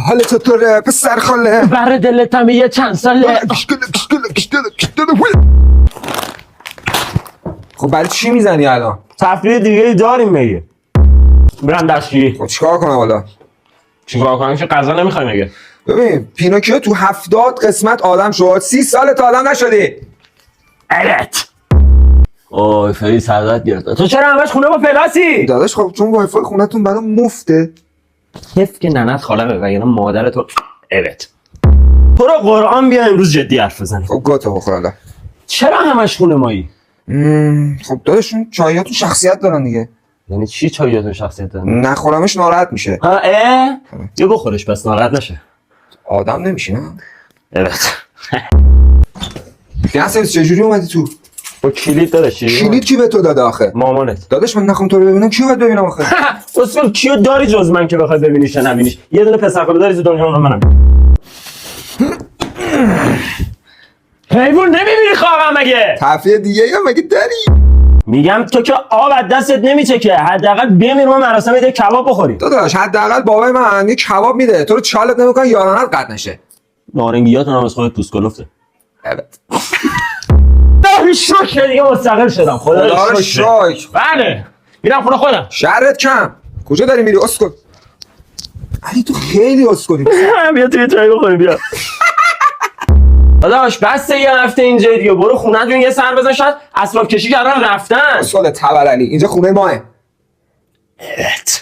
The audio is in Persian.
حال چطوره پسر خاله؟ بر دلتم یه چند ساله. خب برای چی میزنی الان؟ تفریح دیگه داریم مگه؟ برم دستشویی. خب چیکار کنم حالا؟ چیکار کنم که غذا نمیخوای مگه؟ ببین پینوکیو تو 70 قسمت آدم شد 30 سالت آدم نشدی. الت. اوه فری سعادت گرفت. تو چرا همش خونه با پلاسی؟ داداش خب چون وای فای خونتون برام مفته. حیف که ننت خالقه وگرنه مادر تو الت. تو رو قرآن بیا امروز جدی حرف بزنیم. خب گاتو بخور حالا. چرا همش خونه مایی؟ خب داداش اون چایاتون شخصیت دارن دیگه. یعنی چی چایاتون شخصیت دارن؟ نخورمش ناراحت میشه. ها یه بخورش پس ناراحت نشه. آدم نمیشی نه؟ الت. دست چجوری اومدی تو؟ با کلید داره چی؟ کلید کی به تو داده آخه؟ مامانت. داداش من نخوام تو رو ببینم کیو باید ببینم آخه؟ اصلا کیو داری جز من که بخوای ببینیش یا نبینیش؟ یه دونه پسر خاله داری تو دنیا اونم منم. حیوان نمیبینی خوابم مگه؟ تفریح دیگه یا مگه داری؟ میگم تو که آب از دستت نمیچکه، حداقل بمیر ما مراسم یه کباب بخوریم. داداش حداقل بابای من یه کباب میده تو رو چالت نمیکنه یارانت قطع نشه. نارنگیاتون هم از خودت پوست کلفته. evet. شکر دیگه مستقل شدم. خدا رو شکر. بله میرم خونه خودم. شرت کم کجا داری میری اسکل؟ علی تو خیلی اسکلی. بیا توی چای بخوریم بیا. داداش بس یه هفته اینجا دیگه برو خونه‌تون یه سر بزن شاید اسباب کشی کردن رفتن. اسکل تبر علی اینجا خونه ماه. Evet.